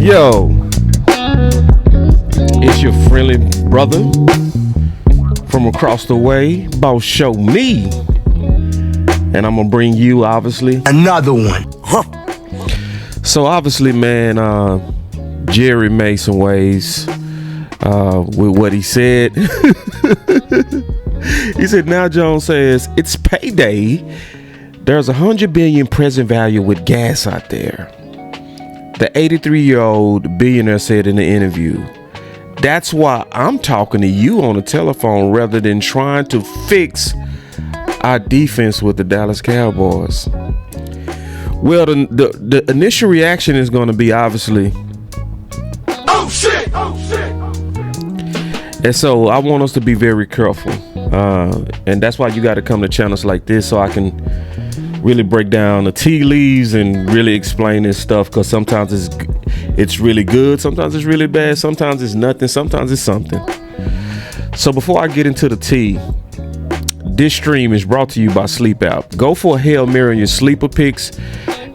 Yo, it's your friendly brother from across the way, Boss Show Me. And I'm gonna bring you, obviously, another one. So obviously, man, Jerry made some waves with what he said. He said, now Jones says it's payday. There's 100 billion present value with gas out there. The 83-year-old billionaire said in the interview, that's why I'm talking to you on the telephone rather than trying to fix our defense with the Dallas Cowboys. Well, the initial reaction is going to be obviously, Oh shit! Oh shit! and so I want us to be very careful. And that's why you got to come to channels like this so I can really break down the tea leaves and really explain this stuff, because sometimes it's really good, sometimes it's really bad, sometimes it's nothing, sometimes it's something. So before I get into the tea, this stream is brought to you by Sleep App. Go for a Hail Mary on your sleeper picks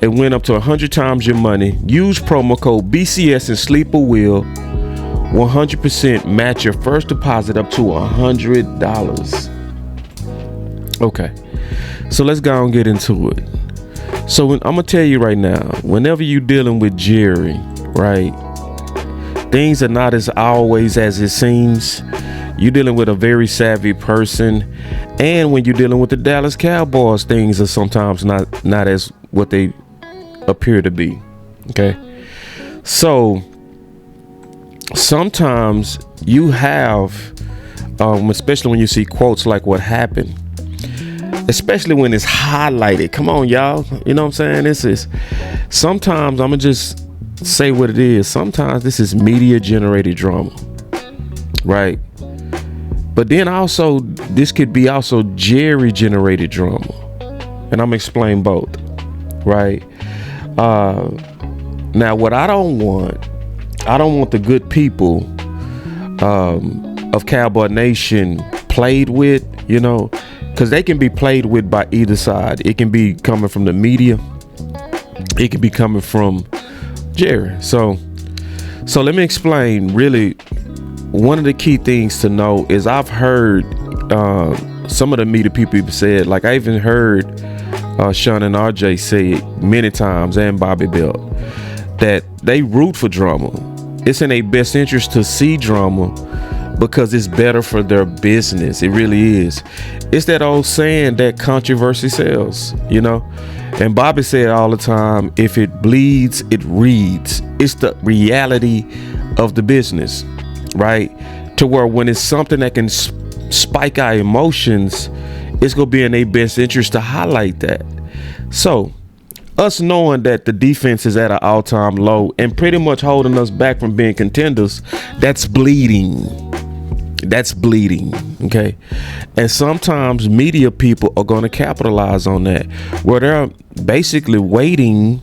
and win up to 100 times your money. Use promo code BCS and Sleeper will 100% match your first deposit up to $100. Okay, so let's go and get into it. So I'm gonna tell you right now, whenever you're dealing with Jerry, right, things are not as always as it seems. You're dealing with a very savvy person, and when you're dealing with the Dallas Cowboys, things are sometimes not as what they appear to be. Okay, so sometimes you have, especially when you see quotes like what happened, especially when it's highlighted. Come on, y'all. You know what I'm saying? This is, sometimes I'm gonna just say what it is. Sometimes this is media generated drama, right? But then also, this could be also Jerry generated drama. And I'm gonna explain both, right? Now, what I don't want the good people of Cowboy Nation played with, you know, because they can be played with by either side. It can be coming from the media. It can be coming from Jerry. So let me explain. Really, one of the key things to know is I've heard some of the media people said, like I even heard Sean and RJ say it many times, and Bobby Belt, that they root for drama. It's in their best interest to see drama because it's better for their business. It really is. It's that old saying that controversy sells, you know? And Bobby said all the time, if it bleeds, it reads. It's the reality of the business, right? To where when it's something that can spike our emotions, it's going to be in their best interest to highlight that. So us knowing that the defense is at an all-time low and pretty much holding us back from being contenders, that's bleeding. That's bleeding, okay? And sometimes media people are going to capitalize on that, where they're basically waiting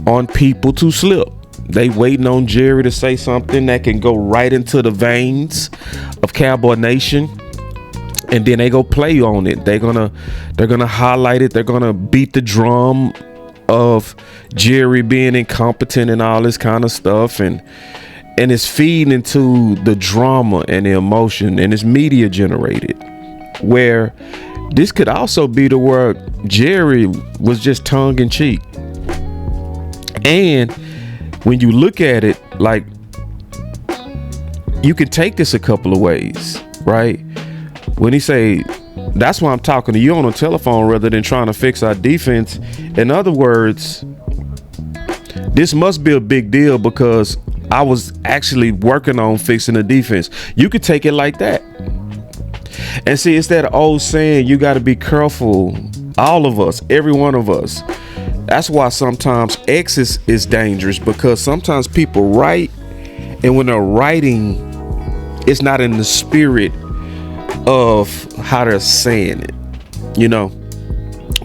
on people to slip. They waiting on Jerry to say something that can go right into the veins of Cowboy Nation, and then they go play on it. They're gonna highlight it. They're gonna beat the drum of Jerry being incompetent and all this kind of stuff, and it's feeding into the drama and the emotion, and it's media generated. Where this could also be the word Jerry was just tongue in cheek. And when you look at it, like, you can take this a couple of ways, right? When he say, that's why I'm talking to you on the telephone rather than trying to fix our defense. In other words, this must be a big deal because I was actually working on fixing the defense. You could take it like that. And see, it's that old saying, you got to be careful. All of us, every one of us. That's why sometimes X is dangerous, because sometimes people write, and when they're writing, it's not in the spirit of how they're saying it, you know.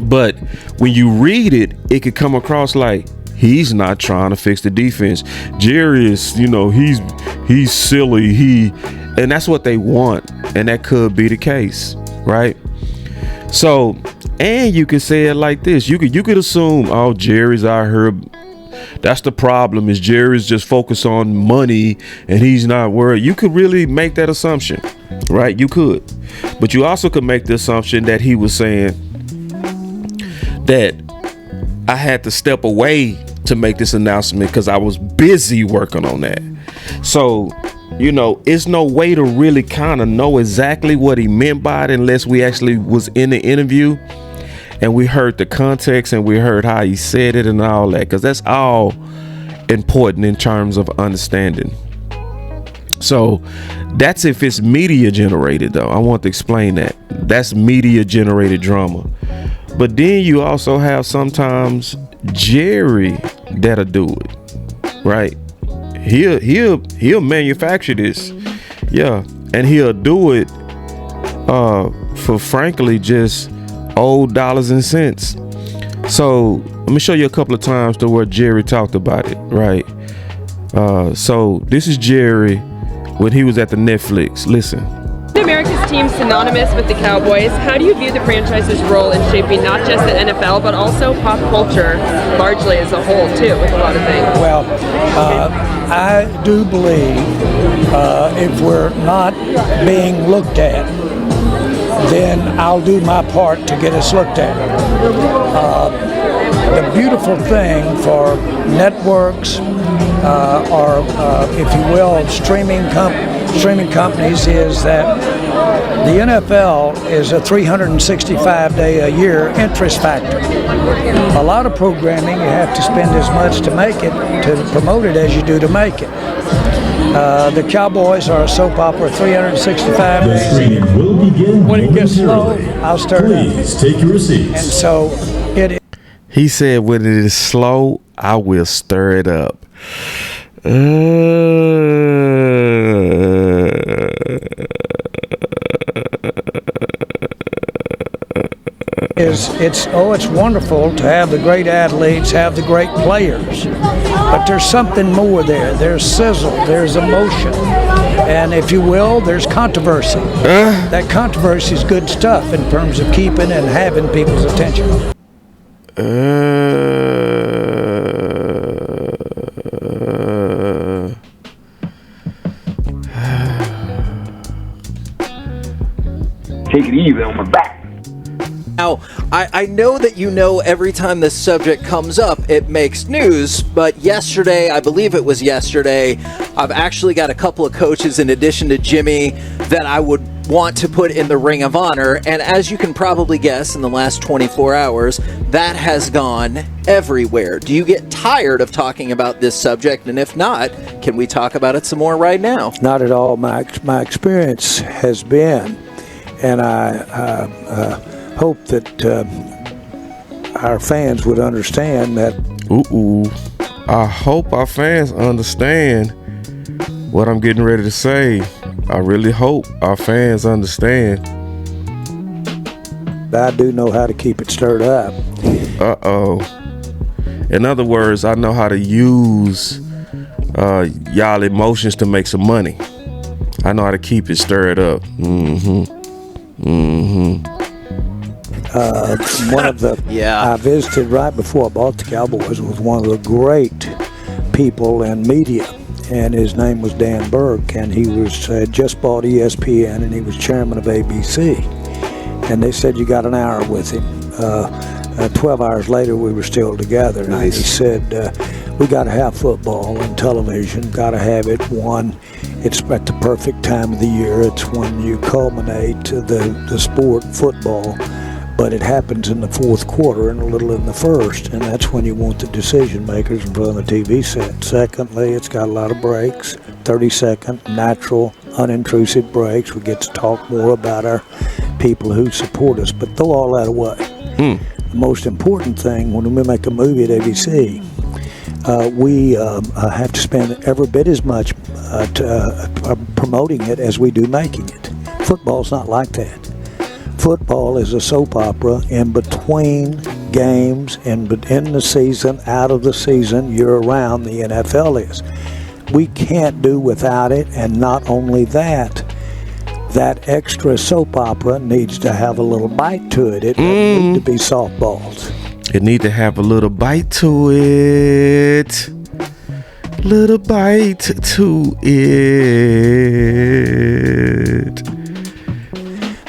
But when you read it, it could come across like he's not trying to fix the defense. Jerry is, you know, he's silly. And that's what they want, and that could be the case, right? So, and you could say it like this. You could assume, oh, Jerry's out here That's the problem, is Jerry's just focused on money and he's not worried. You could really make that assumption, right? You could. But you also could make the assumption that he was saying that I had to step away to make this announcement because I was busy working on that. So, you know, it's no way to really kind of know exactly what he meant by it unless we actually was in the interview and we heard the context and we heard how he said it and all that, because that's all important in terms of understanding. So that's if it's media generated, though. I want to explain that. That's media generated drama. But then you also have sometimes Jerry that'll do it, right? He'll manufacture this, yeah, and he'll do it for frankly just old dollars and cents. So let me show you a couple of times to where Jerry talked about it, right? So this is Jerry when he was at the Netflix. Listen. America's team synonymous with the Cowboys. How do you view the franchise's role in shaping not just the NFL but also pop culture largely as a whole too, with a lot of things? Well, I do believe if we're not being looked at, then I'll do my part to get us looked at. The beautiful thing for networks or, if you will, streaming companies is that the NFL is a 365-day-a-year interest factor. A lot of programming, you have to spend as much to make it, to promote it, as you do to make it. The Cowboys are a soap opera 365 days. The screening will begin when it gets slow, momentarily. I'll stir it up. Please take your seats. And so it. He said, when it is slow, I will stir it up. It's wonderful to have the great athletes, have the great players, but there's something more there. There's sizzle, there's emotion, and if you will, there's controversy. That controversy is good stuff in terms of keeping and having people's attention. Take it easy on my back. Now, I know that you know every time this subject comes up, it makes news, but yesterday, I believe it was yesterday, I've actually got a couple of coaches in addition to Jimmy that I would want to put in the Ring of Honor, and as you can probably guess, in the last 24 hours, that has gone everywhere. Do you get tired of talking about this subject? And if not, can we talk about it some more right now? Not at all. My experience has been, and I hope that our fans would understand that. I hope our fans understand what I'm getting ready to say. I really hope our fans understand. I do know how to keep it stirred up. In other words, I know how to use y'all emotions to make some money. I know how to keep it stirred up. One of the Yeah. I visited right before I bought the Cowboys was one of the great people in media, and his name was Dan Burke, and he was just bought ESPN, and he was chairman of ABC. And they said you got an hour with him. 12 hours later, we were still together. And he said, we got to have football and television, got to have it. One, it's at the perfect time of the year. It's when you culminate the sport, football. But it happens in the fourth quarter and a little in the first, and that's when you want the decision makers in front of the TV set. Secondly, it's got a lot of breaks, 30-second, natural, unintrusive breaks. We get to talk more about our people who support us, but throw all that away. The most important thing when we make a movie at ABC, we have to spend every bit as much promoting it as we do making it. Football's not like that. Football is a soap opera in between games, in the season, out of the season, year-round. The NFL is. We can't do without it, and not only that, that extra soap opera needs to have a little bite to it. It doesn't need to be softballs. It need to have a little bite to it. Little bite to it.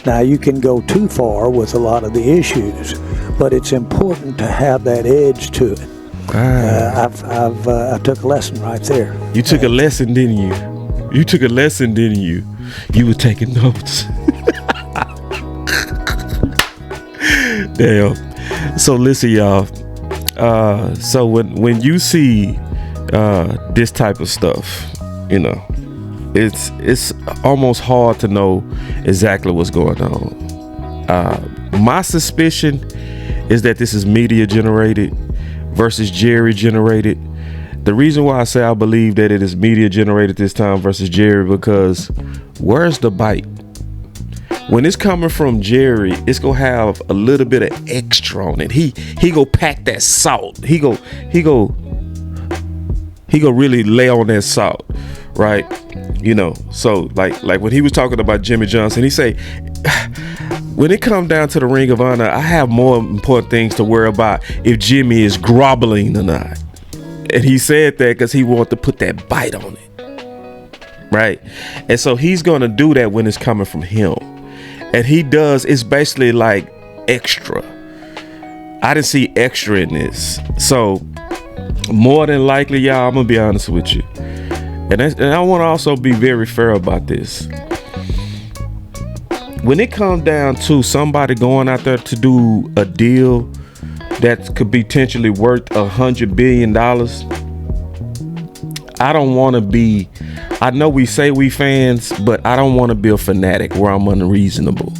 Now, you can go too far with a lot of the issues, but it's important to have that edge to it. I took a lesson right there. You took a lesson, didn't you? You took a lesson, didn't you? You were taking notes. Damn. So listen, y'all. So when you see this type of stuff, you know, it's almost hard to know exactly what's going on. My suspicion is that this is media generated versus Jerry generated. The reason why I say I believe that it is media generated this time versus Jerry, because where's the bite? When it's coming from Jerry, it's gonna have a little bit of extra on it. He go pack that salt. He go really lay on that salt, right? You know, so like when he was talking about Jimmy Johnson, he say, when it comes down to the Ring of Honor, I have more important things to worry about if Jimmy is groveling or not. And he said that because he wanted to put that bite on it, right? And so he's gonna do that when it's coming from him. And he does, it's basically like extra. I didn't see extra in this. So more than likely, y'all, I'm gonna be honest with you. And I want to also be very fair about this. When it comes down to somebody going out there to do a deal that could be potentially worth $100 billion, I don't want to be, I know we say we fans, but I don't want to be a fanatic where I'm unreasonable.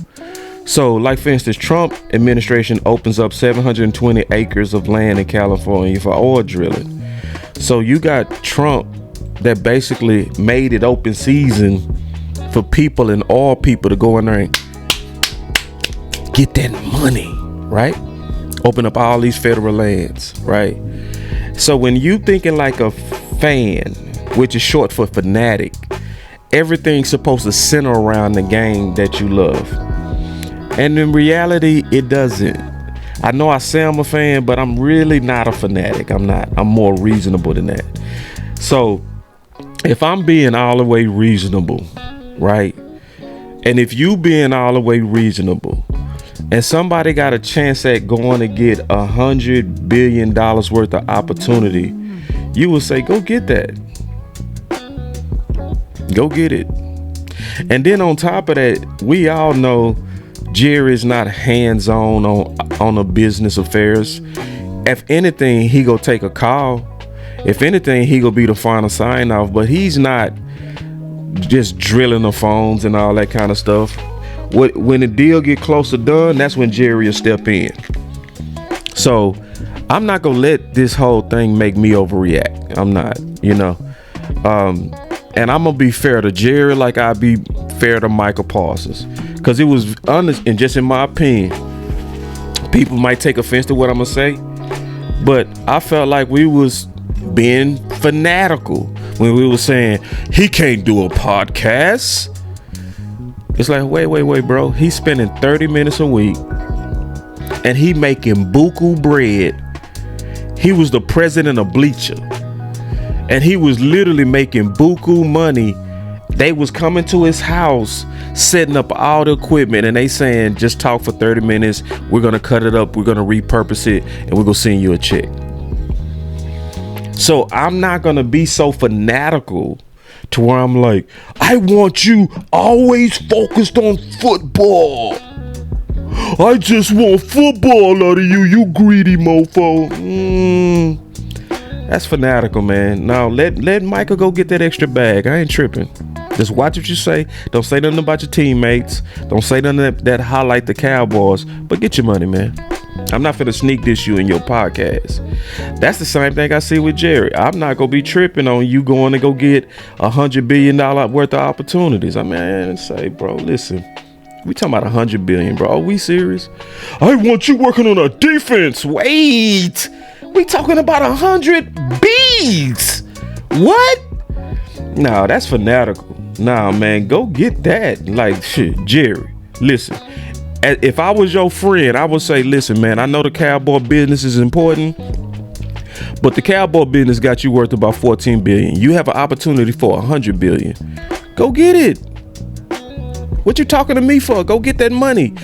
So like for instance, Trump administration opens up 720 acres of land in California for oil drilling. So you got Trump that basically made it open season for people and all people to go in there and get that money, right? Open up all these federal lands, right? So when you thinking like a fan, which is short for fanatic, everything's supposed to center around the game that you love. And in reality, it doesn't. I know I say I'm a fan, but I'm really not a fanatic. I'm not. I'm more reasonable than that. So if I'm being all the way reasonable, right? And if you being all the way reasonable, and somebody got a chance at going to get $100 billion worth of opportunity, you will say, go get that. Go get it. And then on top of that, we all know Jerry's not hands-on on the business affairs. If anything, he go take a call. If anything, he gonna be the final sign off, but he's not just drilling the phones and all that kind of stuff. When the deal get close to done, that's when Jerry will step in. So I'm not gonna let this whole thing make me overreact. I'm not, you know. And I'm gonna be fair to Jerry like I be fair to Michael Parsons, because it was honest, and just in my opinion, people might take offense to what I'm gonna say, but I felt like we was being fanatical when we were saying he can't do a podcast. It's like, wait, bro. He's spending 30 minutes a week and he making buku bread. He was the president of Bleacher and he was literally making buku money. They was coming to his house, setting up all the equipment, and they saying, just talk for 30 minutes. We're going to cut it up. We're going to repurpose it, and we're going to send you a check. So I'm not going to be so fanatical to where I'm like, I want you always focused on football. I just want football out of you, you greedy mofo. That's fanatical, man. Now let Michael go get that extra bag. I ain't tripping. Just watch what you say. Don't say nothing about your teammates. Don't say nothing that highlight the Cowboys. But get your money, man. I'm not finna sneak this you in your podcast. That's the same thing I see with Jerry. I'm not gonna be tripping on you going to go get $100 billion worth of opportunities. I mean, say, bro, listen. We talking about $100 billion, bro. Are we serious? I want you working on a defense. Wait. We talking about 100 B's. What? Nah, that's fanatical. Nah, man, go get that. Like, shit, Jerry, listen. if I was your friend, I would say, listen, man, I know the Cowboy business is important, but the Cowboy business got you worth about $14 billion. You have an opportunity for $100 billion. Go get it. What you talking to me for? Go get that money.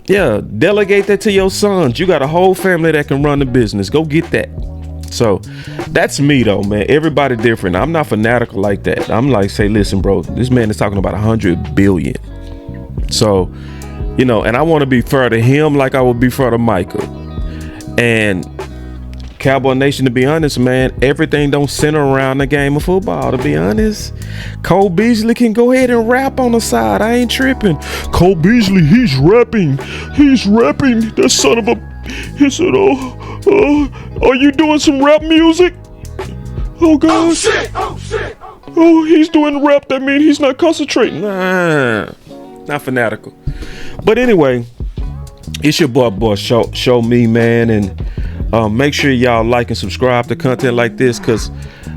Yeah, delegate that to your sons. You got a whole family that can run the business. Go get that. So that's me though, man. Everybody different. I'm not fanatical like that. I'm like, say, listen, bro, this man is talking about $100 billion. So, you know, and I want to be fair to him like I would be fair to Michael. And Cowboy Nation, to be honest, man, everything don't center around the game of football, to be honest. Cole Beasley can go ahead and rap on the side. I ain't tripping. Cole Beasley, he's rapping. That son of a... He said, are you doing some rap music? Oh, God. Oh, shit. Oh, he's doing rap. That means he's not concentrating. Nah, not fanatical. But anyway, it's your boy, show me, man, and make sure y'all like and subscribe to content like this, because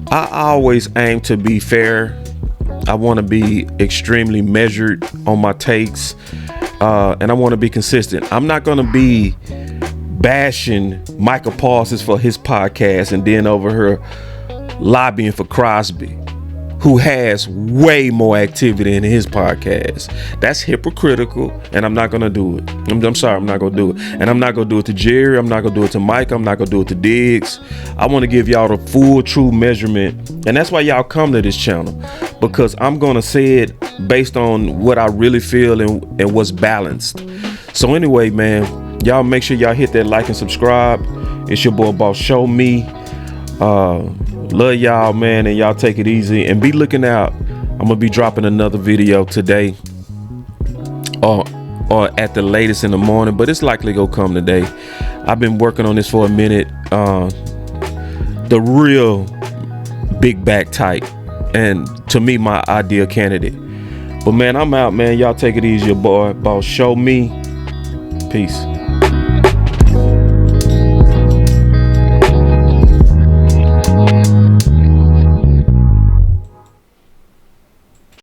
I always aim to be fair. I want to be extremely measured on my takes, and I want to be consistent. I'm not going to be bashing Michael Parsons for his podcast and then over here lobbying for Crosby, who has way more activity in his podcast. That's hypocritical, and I'm not gonna do it. I'm sorry, I'm not gonna do it. And I'm not gonna do it to Jerry. I'm not gonna do it to Mike. I'm not gonna do it to Diggs. I want to give y'all the full, true measurement, and that's why y'all come to this channel, because I'm gonna say it based on what I really feel and what's balanced. So anyway, man, y'all make sure y'all hit that like and subscribe. It's your boy Boss Show Me. Love y'all, man, and y'all take it easy and be looking out. I'm gonna be dropping another video today or at the latest in the morning, but it's likely gonna come today. I've been working on this for a minute. The real big back type, and to me, my ideal candidate. But man, I'm out, man. Y'all take it easy, your boy Boss Show Me. Peace.